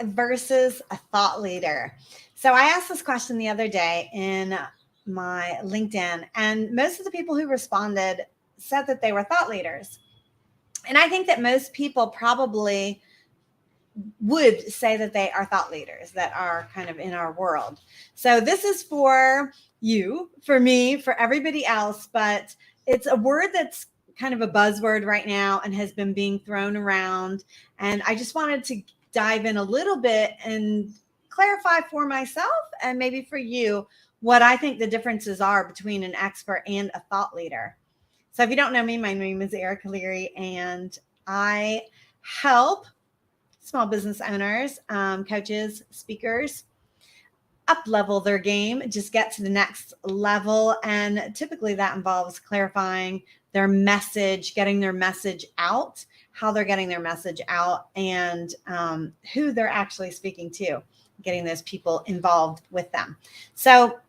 versus a thought leader. So I asked this question the other day in my LinkedIn, and most of the people who responded said that they were thought leaders. And I think that most people probably would say that they are thought leaders that are kind of in our world. So this is for you, for me, for everybody else, but it's a word that's kind of a buzzword right now and has been being thrown around. And I just wanted to dive in a little bit and clarify for myself and maybe for you what I think the differences are between an expert and a thought leader. So if you don't know me, my name is Erica Leary, and I help small business owners, coaches, speakers up level their game, just get to the next level. And typically that involves clarifying their message, getting their message out, how they're getting their message out, and who they're actually speaking to, getting those people involved with them. So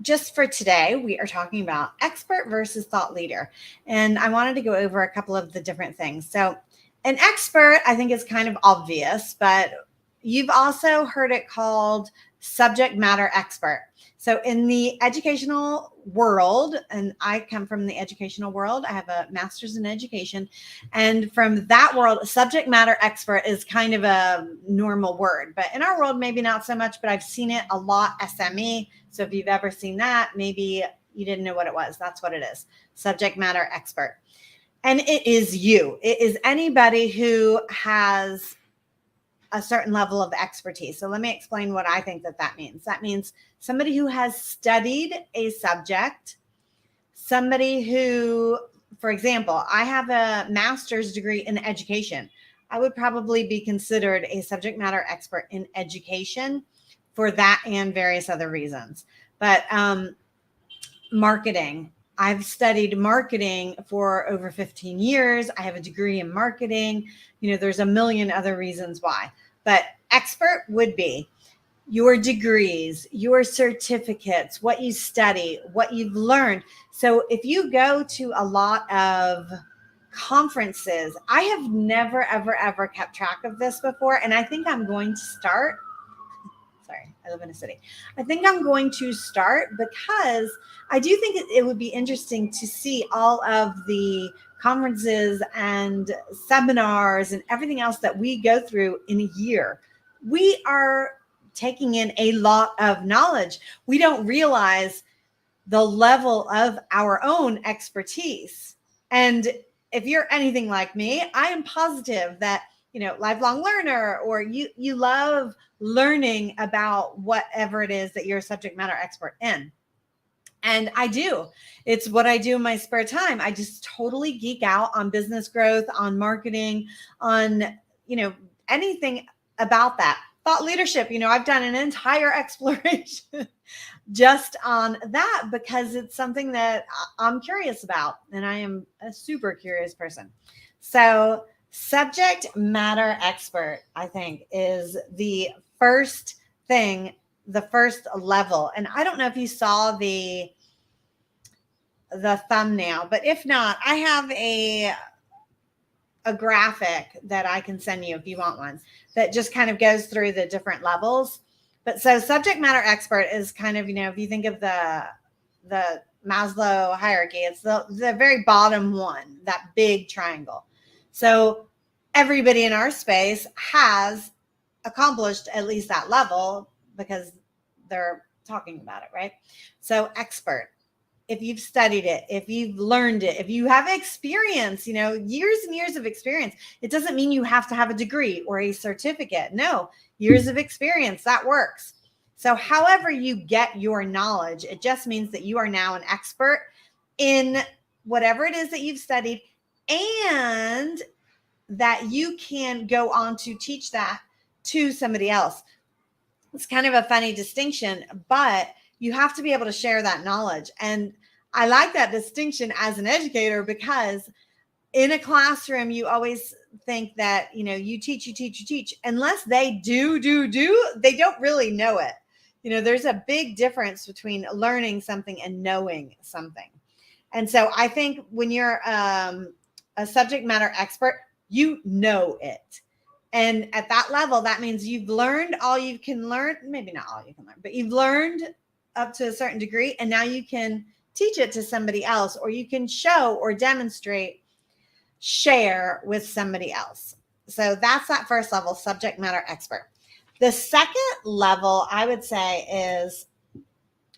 just for today, we are talking about expert versus thought leader. And I wanted to go over a couple of the different things. So an expert, I think, is kind of obvious, but you've also heard it called subject matter expert. So in the educational world, and I come from the educational world, I have a master's in education. And from that world, subject matter expert is kind of a normal word. But in our world, maybe not so much, but I've seen it a lot, SME. So if you've ever seen that, maybe you didn't know what it was. That's what it is, subject matter expert. And it is you. It is anybody who has a certain level of expertise. So let me explain what I think that means. That means somebody who has studied a subject, somebody who, for example, I have a master's degree in education. I would probably be considered a subject matter expert in education for that and various other reasons. But marketing, I've studied marketing for over 15 years. I have a degree in marketing. There's a million other reasons why. But expert would be your degrees, your certificates, what you study, what you've learned. So if you go to a lot of conferences, I have never, ever, ever kept track of this before. And I think I'm going to start. Sorry, I live in a city. I think I'm going to start because I do think it would be interesting to see all of the conferences and seminars and everything else that we go through in a year. We are taking in a lot of knowledge. We don't realize the level of our own expertise. And if you're anything like me, I am positive that lifelong learner, or you love learning about whatever it is that you're a subject matter expert in. And I do. It's what I do in my spare time. I just totally geek out on business growth, on marketing, on, anything about that. Thought leadership, I've done an entire exploration just on that because it's something that I'm curious about. And I am a super curious person. So subject matter expert, I think, is the first thing, the first level. And I don't know if you saw the thumbnail, but if not, I have a graphic that I can send you if you want one that just kind of goes through the different levels. But so subject matter expert is kind of, if you think of the Maslow hierarchy, it's the very bottom one, that big triangle. So everybody in our space has accomplished at least that level because they're talking about it, right? So expert, if you've studied it, if you've learned it, if you have experience, years and years of experience, it doesn't mean you have to have a degree or a certificate. No, years of experience, that works. So however you get your knowledge, it just means that you are now an expert in whatever it is that you've studied, and that you can go on to teach that to somebody else. It's kind of a funny distinction, but you have to be able to share that knowledge. And I like that distinction as an educator because in a classroom, you always think that, you teach, unless they do, they don't really know it. There's a big difference between learning something and knowing something. And so I think when you're a subject matter expert, you know it. And at that level, that means you've learned all you can learn, maybe not all you can learn, but you've learned up to a certain degree. And now you can teach it to somebody else, or you can show or demonstrate, share with somebody else. So that's that first level, subject matter expert. The second level, I would say, is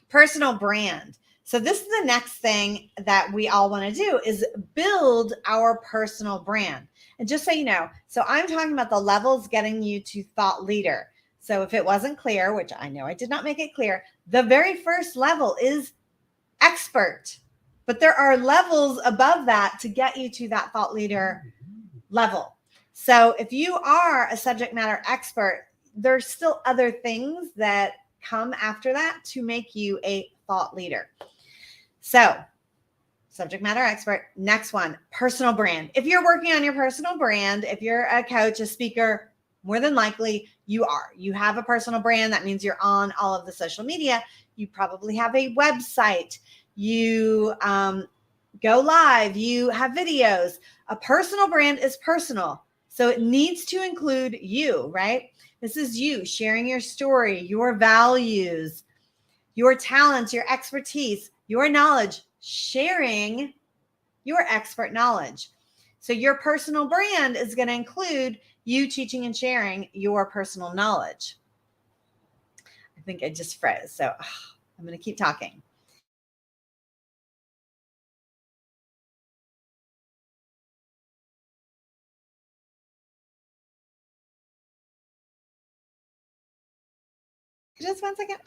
personal brand. So this is the next thing that we all want to do, is build our personal brand. And just so you know, so I'm talking about the levels getting you to thought leader. So if it wasn't clear, which I know I did not make it clear, the very first level is expert. But there are levels above that to get you to that thought leader level. So if you are a subject matter expert, there's still other things that come after that to make you a thought leader. So, subject matter expert. Next one, personal brand. If you're working on your personal brand, if you're a coach, a speaker, more than likely you are. You have a personal brand. That means you're on all of the social media. You probably have a website. You go live. You have videos. A personal brand is personal. So it needs to include you, right? This is you sharing your story, your values, your talents, your expertise, your knowledge, sharing your expert knowledge. So your personal brand is going to include you teaching and sharing your personal knowledge. I think I just froze. So I'm going to keep talking. Just 1 second.